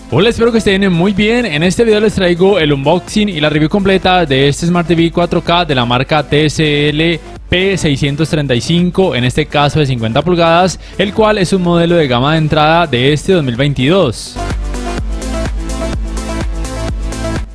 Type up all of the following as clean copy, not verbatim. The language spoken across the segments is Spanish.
Hola, espero que estén muy bien. En este video les traigo el unboxing y la review completa de este Smart TV 4K de la marca TCL P635, en este caso de 50 pulgadas, el cual es un modelo de gama de entrada de este 2022.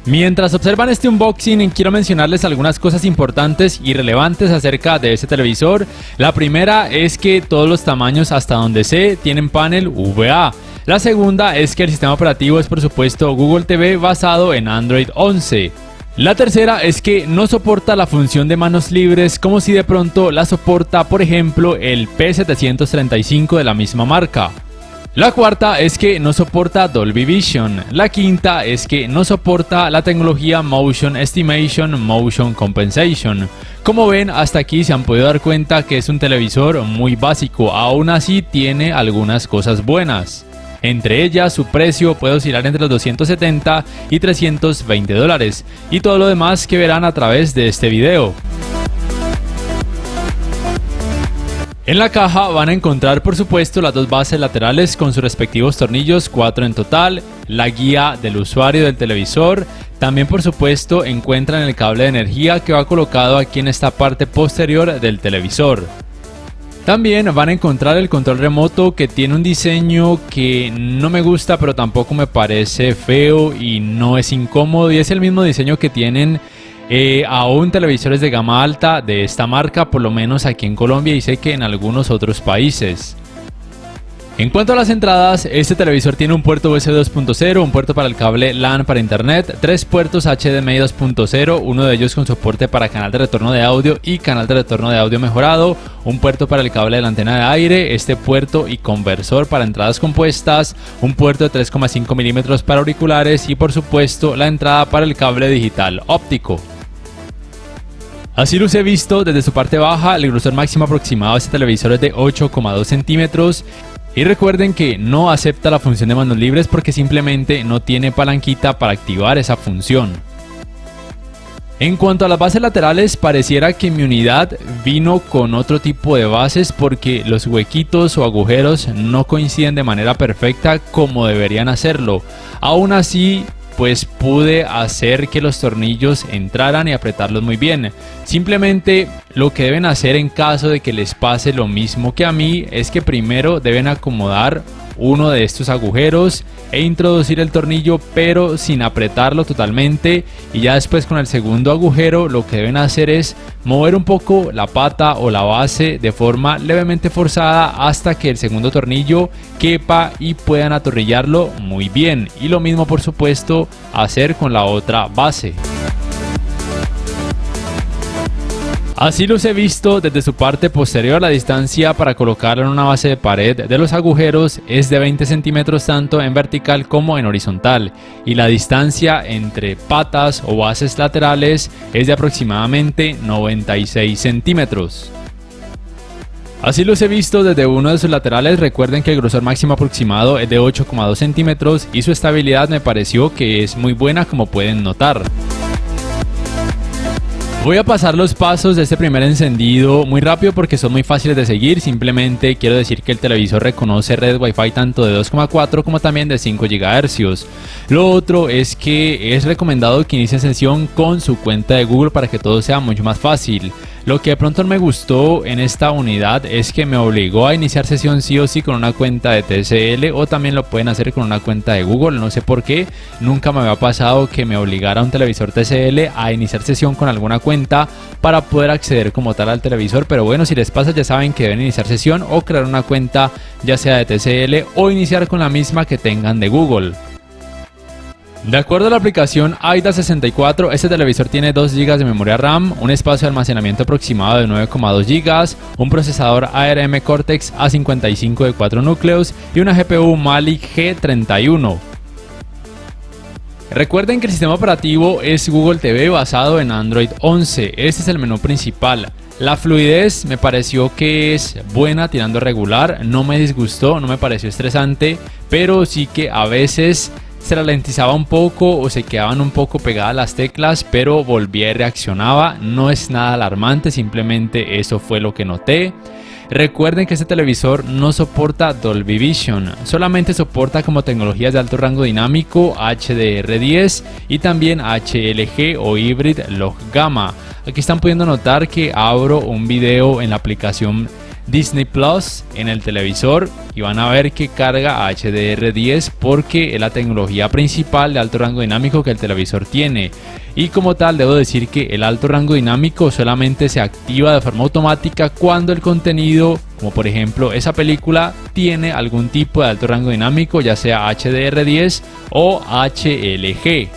Mientras observan este unboxing, quiero mencionarles algunas cosas importantes y relevantes acerca de este televisor. La primera es que todos los tamaños, hasta donde sé, tienen panel VA. La segunda es que el sistema operativo es por supuesto Google TV basado en Android 11. La tercera es que no soporta la función de manos libres como si de pronto la soporta por ejemplo el P735 de la misma marca. La cuarta es que no soporta Dolby Vision. La quinta es que no soporta la tecnología Motion Estimation Motion Compensation. Como ven, hasta aquí se han podido dar cuenta que es un televisor muy básico, aún así tiene algunas cosas buenas. Entre ellas, su precio puede oscilar entre los 270 y 320 dólares, y todo lo demás que verán a través de este video. En la caja van a encontrar por supuesto las dos bases laterales con sus respectivos tornillos, 4 en total, la guía del usuario del televisor. También por supuesto encuentran el cable de energía que va colocado aquí en esta parte posterior del televisor. También van a encontrar el control remoto, que tiene un diseño que no me gusta pero tampoco me parece feo y no es incómodo, y es el mismo diseño que tienen aún televisores de gama alta de esta marca, por lo menos aquí en Colombia, y sé que en algunos otros países. En cuanto a las entradas, este televisor tiene un puerto USB 2.0, un puerto para el cable LAN para internet, 3 puertos HDMI 2.0, uno de ellos con soporte para canal de retorno de audio y canal de retorno de audio mejorado, un puerto para el cable de la antena de aire, este puerto y conversor para entradas compuestas, un puerto de 3,5 milímetros para auriculares y por supuesto la entrada para el cable digital óptico. Así luce visto desde su parte baja. El grosor máximo aproximado de este televisor es de 8,2 centímetros. Y recuerden que no acepta la función de manos libres porque simplemente no tiene palanquita para activar esa función. En cuanto a las bases laterales, pareciera que mi unidad vino con otro tipo de bases porque los huequitos o agujeros no coinciden de manera perfecta como deberían hacerlo. Aún así, pues pude hacer que los tornillos entraran y apretarlos muy bien. Simplemente lo que deben hacer en caso de que les pase lo mismo que a mí es que primero deben acomodar uno de estos agujeros e introducir el tornillo pero sin apretarlo totalmente, y ya después con el segundo agujero lo que deben hacer es mover un poco la pata o la base de forma levemente forzada hasta que el segundo tornillo quepa y puedan atornillarlo muy bien, y lo mismo por supuesto hacer con la otra base. Así los he visto desde su parte posterior. La distancia para colocarlo en una base de pared de los agujeros es de 20 centímetros tanto en vertical como en horizontal, y la distancia entre patas o bases laterales es de aproximadamente 96 centímetros. Así los he visto desde uno de sus laterales. Recuerden que el grosor máximo aproximado es de 8,2 centímetros y su estabilidad me pareció que es muy buena, como pueden notar. Voy a pasar los pasos de este primer encendido muy rápido porque son muy fáciles de seguir. Simplemente quiero decir que el televisor reconoce redes Wi-Fi tanto de 2,4 como también de 5 GHz. Lo otro es que es recomendado que inicie sesión con su cuenta de Google para que todo sea mucho más fácil. Lo que de pronto no me gustó en esta unidad es que me obligó a iniciar sesión sí o sí con una cuenta de TCL, o también lo pueden hacer con una cuenta de Google. No sé por qué, nunca me había pasado que me obligara un televisor TCL a iniciar sesión con alguna cuenta para poder acceder como tal al televisor. Pero bueno, si les pasa ya saben que deben iniciar sesión o crear una cuenta ya sea de TCL o iniciar con la misma que tengan de Google. De acuerdo a la aplicación AIDA64, este televisor tiene 2 GB de memoria RAM, un espacio de almacenamiento aproximado de 9,2 GB, un procesador ARM Cortex A55 de 4 núcleos y una GPU Mali G31. Recuerden que el sistema operativo es Google TV basado en Android 11, este es el menú principal. La fluidez me pareció que es buena, tirando regular, no me disgustó, no me pareció estresante, pero sí que a veces se ralentizaba un poco o se quedaban un poco pegadas las teclas, pero volvía y reaccionaba. No es nada alarmante, simplemente eso fue lo que noté. Recuerden que este televisor no soporta Dolby Vision, solamente soporta como tecnologías de alto rango dinámico HDR10 y también HLG o Hybrid Log Gamma. Aquí están pudiendo notar que abro un video en la aplicación Disney Plus en el televisor y van a ver que carga HDR10 porque es la tecnología principal de alto rango dinámico que el televisor tiene. Y como tal debo decir que el alto rango dinámico solamente se activa de forma automática cuando el contenido, como por ejemplo esa película, tiene algún tipo de alto rango dinámico, ya sea HDR10 o HLG.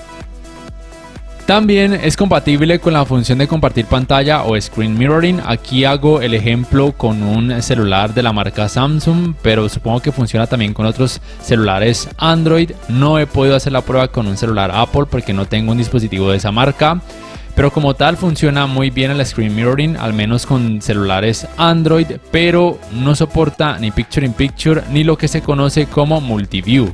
También es compatible con la función de compartir pantalla o screen mirroring. Aquí hago el ejemplo con un celular de la marca Samsung, pero supongo que funciona también con otros celulares Android. No he podido hacer la prueba con un celular Apple porque no tengo un dispositivo de esa marca, pero como tal funciona muy bien el screen mirroring, al menos con celulares Android, pero no soporta ni Picture in Picture ni lo que se conoce como Multiview.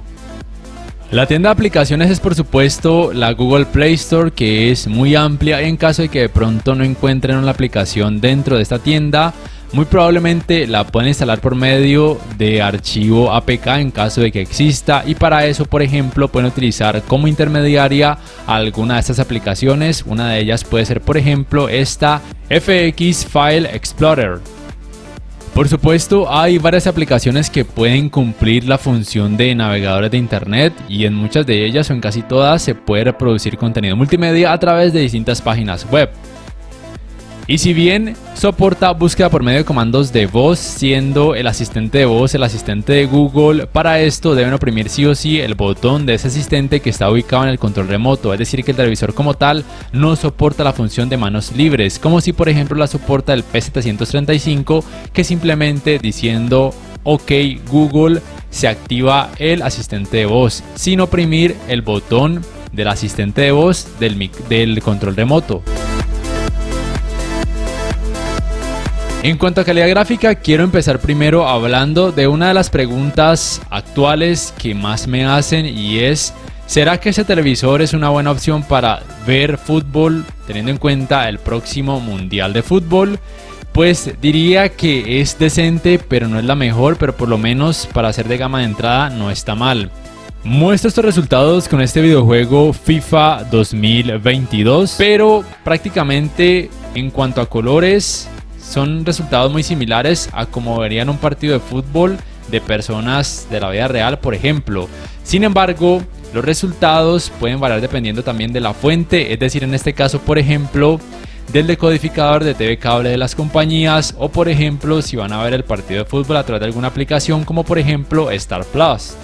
La tienda de aplicaciones es por supuesto la Google Play Store, que es muy amplia. En caso de que de pronto no encuentren una aplicación dentro de esta tienda, muy probablemente la pueden instalar por medio de archivo APK en caso de que exista, y para eso por ejemplo pueden utilizar como intermediaria alguna de estas aplicaciones. Una de ellas puede ser por ejemplo esta FX File Explorer. Por supuesto, hay varias aplicaciones que pueden cumplir la función de navegadores de internet y en muchas de ellas o en casi todas se puede reproducir contenido multimedia a través de distintas páginas web. Y si bien soporta búsqueda por medio de comandos de voz, siendo el asistente de voz el asistente de Google, para esto deben oprimir sí o sí el botón de ese asistente que está ubicado en el control remoto, es decir que el televisor como tal no soporta la función de manos libres, como si por ejemplo la soporta el P735, que simplemente diciendo OK Google se activa el asistente de voz, sin oprimir el botón del asistente de voz del control remoto. En cuanto a calidad gráfica, quiero empezar primero hablando de una de las preguntas actuales que más me hacen, y es: ¿será que ese televisor es una buena opción para ver fútbol teniendo en cuenta el próximo Mundial de Fútbol? Pues diría que es decente, pero no es la mejor, pero por lo menos para ser de gama de entrada no está mal. Muestro estos resultados con este videojuego FIFA 2022, pero prácticamente en cuanto a colores son resultados muy similares a como verían un partido de fútbol de personas de la vida real, por ejemplo. Sin embargo, los resultados pueden variar dependiendo también de la fuente, es decir, en este caso, por ejemplo, del decodificador de TV cable de las compañías, o por ejemplo, si van a ver el partido de fútbol a través de alguna aplicación como por ejemplo Star Plus.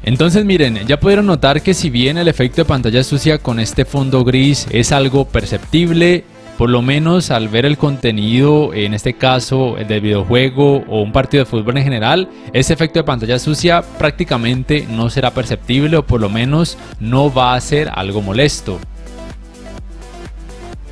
Entonces miren, ya pudieron notar que si bien el efecto de pantalla sucia con este fondo gris es algo perceptible, por lo menos al ver el contenido, en este caso el del videojuego o un partido de fútbol en general, ese efecto de pantalla sucia prácticamente no será perceptible, o por lo menos no va a ser algo molesto.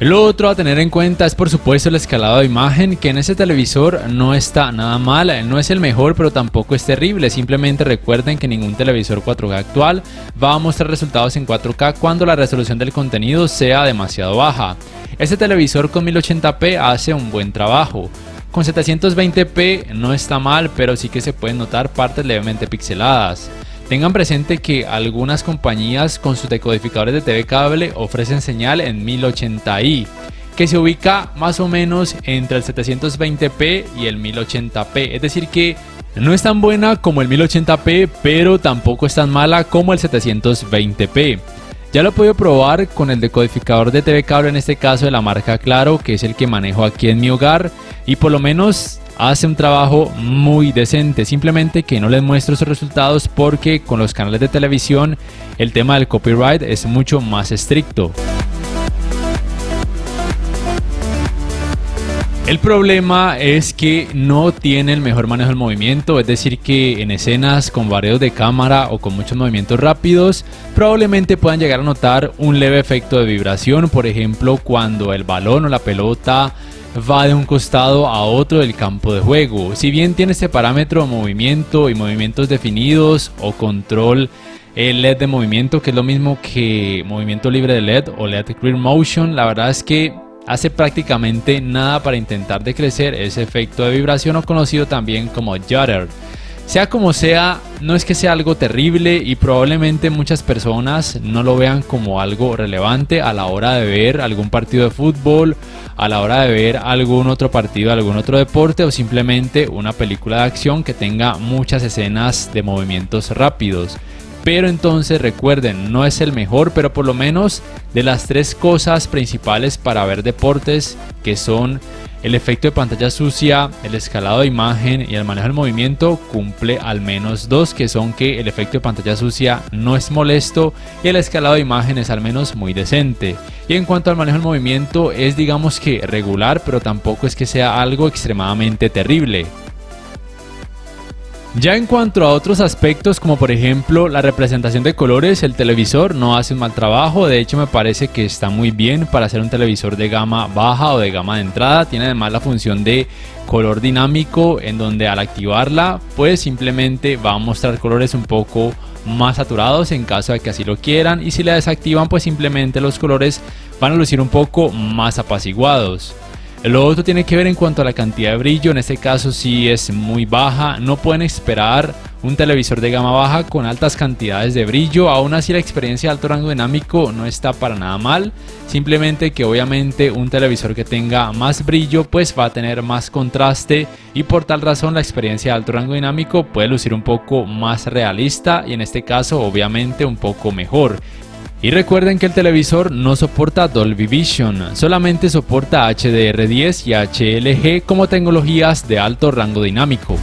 Lo otro a tener en cuenta es por supuesto el escalado de imagen, que en ese televisor no está nada mal, no es el mejor pero tampoco es terrible. Simplemente recuerden que ningún televisor 4K actual va a mostrar resultados en 4K cuando la resolución del contenido sea demasiado baja. Este televisor con 1080p hace un buen trabajo. Con 720p no está mal, pero sí que se pueden notar partes levemente pixeladas. Tengan presente que algunas compañías con sus decodificadores de TV cable ofrecen señal en 1080i, que se ubica más o menos entre el 720p y el 1080p, es decir que no es tan buena como el 1080p, pero tampoco es tan mala como el 720p. Ya lo he podido probar con el decodificador de TV cable, en este caso de la marca Claro, que es el que manejo aquí en mi hogar, y por lo menos hace un trabajo muy decente. Simplemente que no les muestro esos resultados porque con los canales de televisión el tema del copyright es mucho más estricto. El problema es que no tiene el mejor manejo del movimiento, es decir que en escenas con vareos de cámara o con muchos movimientos rápidos probablemente puedan llegar a notar un leve efecto de vibración, por ejemplo cuando el balón o la pelota va de un costado a otro del campo de juego. Si bien tiene este parámetro de movimiento y movimientos definidos o control LED de movimiento, que es lo mismo que movimiento libre de LED o LED Clear Motion, la verdad es que hace prácticamente nada para intentar decrecer ese efecto de vibración o conocido también como judder. Sea como sea, no es que sea algo terrible y probablemente muchas personas no lo vean como algo relevante a la hora de ver algún partido de fútbol, a la hora de ver algún otro partido, algún otro deporte o simplemente una película de acción que tenga muchas escenas de movimientos rápidos. Pero entonces recuerden, no es el mejor, pero por lo menos de las tres cosas principales para ver deportes, que son el efecto de pantalla sucia, el escalado de imagen y el manejo del movimiento, cumple al menos dos, que son que el efecto de pantalla sucia no es molesto y el escalado de imagen es al menos muy decente. Y en cuanto al manejo del movimiento, es digamos que regular, pero tampoco es que sea algo extremadamente terrible. Ya en cuanto a otros aspectos, como por ejemplo la representación de colores, el televisor no hace un mal trabajo. De hecho, me parece que está muy bien para ser un televisor de gama baja o de gama de entrada. Tiene además la función de color dinámico, en donde al activarla pues simplemente va a mostrar colores un poco más saturados en caso de que así lo quieran, y si la desactivan pues simplemente los colores van a lucir un poco más apaciguados. Lo otro tiene que ver en cuanto a la cantidad de brillo, en este caso sí es muy baja, no pueden esperar un televisor de gama baja con altas cantidades de brillo. Aún así la experiencia de alto rango dinámico no está para nada mal, simplemente que obviamente un televisor que tenga más brillo pues va a tener más contraste y por tal razón la experiencia de alto rango dinámico puede lucir un poco más realista y en este caso obviamente un poco mejor. Y recuerden que el televisor no soporta Dolby Vision, solamente soporta HDR10 y HLG como tecnologías de alto rango dinámico.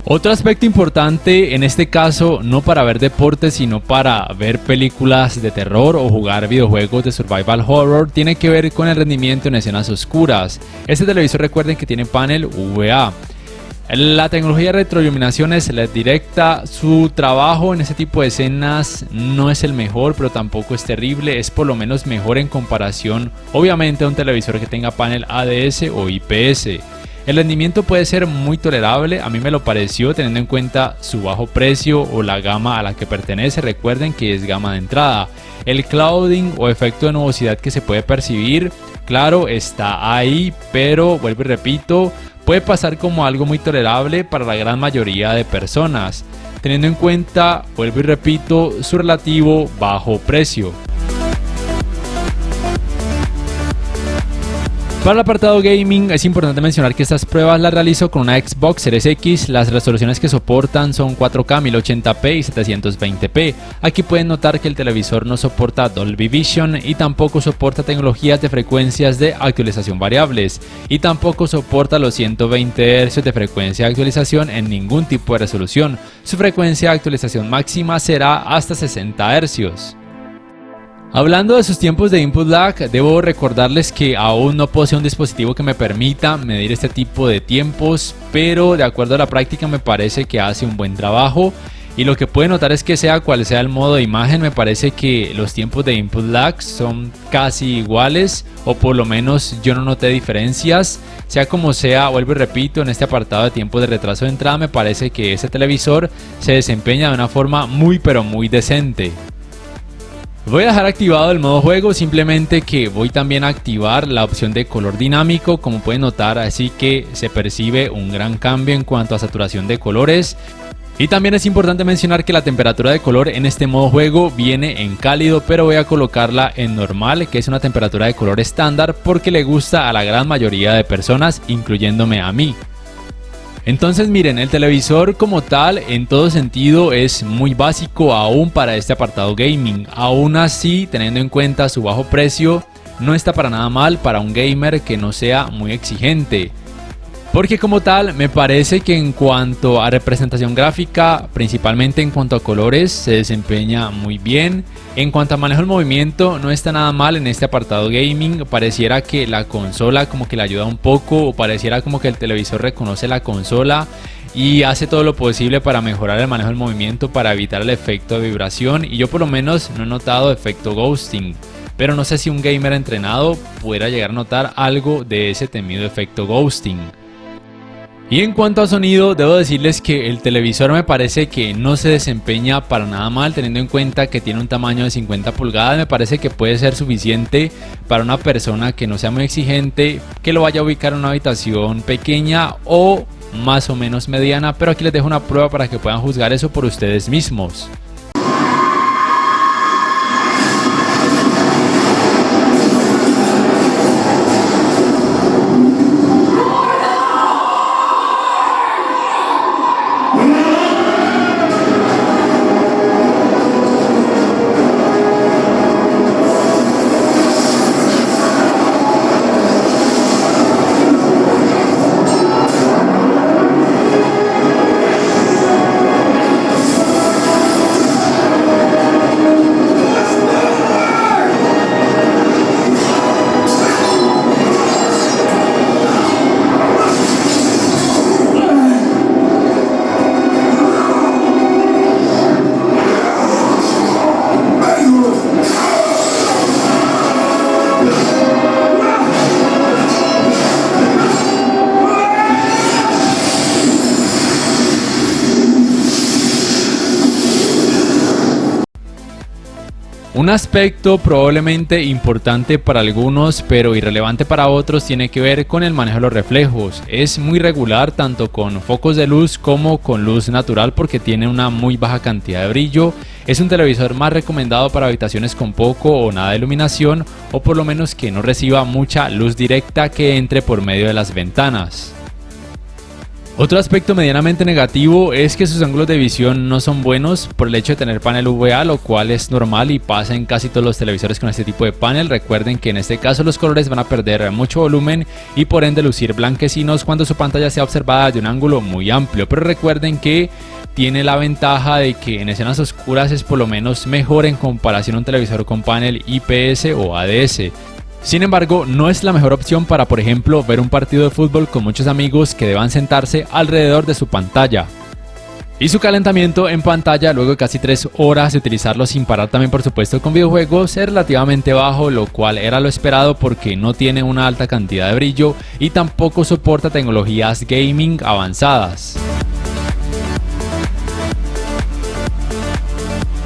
Otro aspecto importante, en este caso no para ver deportes sino para ver películas de terror o jugar videojuegos de survival horror, tiene que ver con el rendimiento en escenas oscuras. Este televisor recuerden que tiene panel VA. La tecnología de retroiluminación es LED directa. Su trabajo en este tipo de escenas no es el mejor, pero tampoco es terrible, es por lo menos mejor en comparación obviamente a un televisor que tenga panel ADS o IPS. El rendimiento puede ser muy tolerable, a mí me lo pareció teniendo en cuenta su bajo precio o la gama a la que pertenece. Recuerden que es gama de entrada. El clouding o efecto de nubosidad que se puede percibir, claro, está ahí, pero vuelvo y repito, puede pasar como algo muy tolerable para la gran mayoría de personas, teniendo en cuenta, vuelvo y repito, su relativo bajo precio. Para el apartado gaming es importante mencionar que estas pruebas las realizo con una Xbox Series X. Las resoluciones que soportan son 4K 1080p y 720p. Aquí pueden notar que el televisor no soporta Dolby Vision y tampoco soporta tecnologías de frecuencias de actualización variables y tampoco soporta los 120 Hz de frecuencia de actualización en ningún tipo de resolución. Su frecuencia de actualización máxima será hasta 60 Hz. Hablando de sus tiempos de input lag, debo recordarles que aún no poseo un dispositivo que me permita medir este tipo de tiempos, pero de acuerdo a la práctica me parece que hace un buen trabajo. Y lo que pueden notar es que sea cual sea el modo de imagen, me parece que los tiempos de input lag son casi iguales, o por lo menos yo no noté diferencias. Sea como sea, vuelvo y repito, en este apartado de tiempos de retraso de entrada me parece que este televisor se desempeña de una forma muy pero muy decente. Voy a dejar activado el modo juego, simplemente que voy también a activar la opción de color dinámico, como pueden notar, así que se percibe un gran cambio en cuanto a saturación de colores. Y también es importante mencionar que la temperatura de color en este modo juego viene en cálido, pero voy a colocarla en normal, que es una temperatura de color estándar porque le gusta a la gran mayoría de personas, incluyéndome a mí. Entonces miren, el televisor como tal en todo sentido es muy básico aún para este apartado gaming. Aún así, teniendo en cuenta su bajo precio, no está para nada mal para un gamer que no sea muy exigente. Porque como tal, me parece que en cuanto a representación gráfica, principalmente en cuanto a colores, se desempeña muy bien. En cuanto a manejo del movimiento, no está nada mal en este apartado gaming. Pareciera que la consola como que le ayuda un poco, o pareciera como que el televisor reconoce la consola y hace todo lo posible para mejorar el manejo del movimiento, para evitar el efecto de vibración. Y yo por lo menos no he notado efecto ghosting. Pero no sé si un gamer entrenado pudiera llegar a notar algo de ese temido efecto ghosting. Y en cuanto a sonido, debo decirles que el televisor me parece que no se desempeña para nada mal, teniendo en cuenta que tiene un tamaño de 50 pulgadas. Me parece que puede ser suficiente para una persona que no sea muy exigente, que lo vaya a ubicar en una habitación pequeña o más o menos mediana, pero aquí les dejo una prueba para que puedan juzgar eso por ustedes mismos. Un aspecto probablemente importante para algunos pero irrelevante para otros tiene que ver con el manejo de los reflejos. Es muy regular tanto con focos de luz como con luz natural porque tiene una muy baja cantidad de brillo. Es un televisor más recomendado para habitaciones con poco o nada de iluminación, o por lo menos que no reciba mucha luz directa que entre por medio de las ventanas. Otro aspecto medianamente negativo es que sus ángulos de visión no son buenos por el hecho de tener panel VA, lo cual es normal y pasa en casi todos los televisores con este tipo de panel. Recuerden que en este caso los colores van a perder mucho volumen y por ende lucir blanquecinos cuando su pantalla sea observada de un ángulo muy amplio, pero recuerden que tiene la ventaja de que en escenas oscuras es por lo menos mejor en comparación a un televisor con panel IPS o ADS. Sin embargo, no es la mejor opción para, por ejemplo, ver un partido de fútbol con muchos amigos que deban sentarse alrededor de su pantalla. Y su calentamiento en pantalla luego de casi 3 horas de utilizarlo sin parar también por supuesto con videojuegos es relativamente bajo, lo cual era lo esperado porque no tiene una alta cantidad de brillo y tampoco soporta tecnologías gaming avanzadas.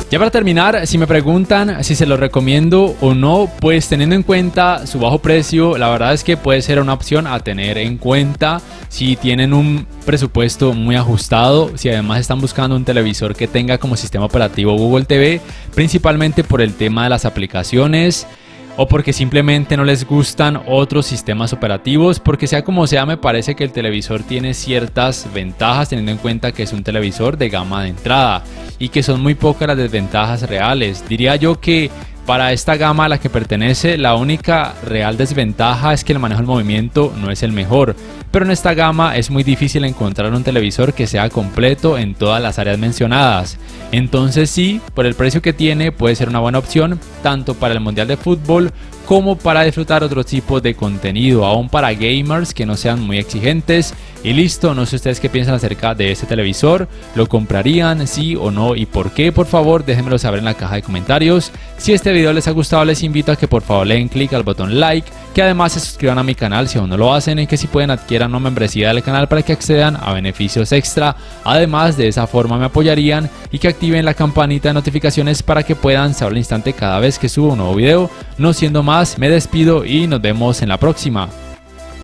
Ya para terminar, si me preguntan si se lo recomiendo o no, pues teniendo en cuenta su bajo precio, la verdad es que puede ser una opción a tener en cuenta si tienen un presupuesto muy ajustado, si además están buscando un televisor que tenga como sistema operativo Google TV, principalmente por el tema de las aplicaciones, o porque simplemente no les gustan otros sistemas operativos, porque sea como sea me parece que el televisor tiene ciertas ventajas teniendo en cuenta que es un televisor de gama de entrada y que son muy pocas las desventajas reales. Diría yo que para esta gama a la que pertenece la única real desventaja es que el manejo del movimiento no es el mejor, pero en esta gama es muy difícil encontrar un televisor que sea completo en todas las áreas mencionadas. Entonces sí, por el precio que tiene puede ser una buena opción tanto para el Mundial de Fútbol como para disfrutar otro tipo de contenido, aún para gamers que no sean muy exigentes. Y listo, no sé ustedes qué piensan acerca de este televisor, ¿lo comprarían, sí o no y por qué? Por favor déjenmelo saber en la caja de comentarios. Si este video les ha gustado les invito a que por favor le den clic al botón like, que además se suscriban a mi canal si aún no lo hacen y que si pueden adquieran una membresía del canal para que accedan a beneficios extra. Además de esa forma me apoyarían y que activen la campanita de notificaciones para que puedan saber al instante cada vez que subo un nuevo video. No siendo más, me despido y nos vemos en la próxima.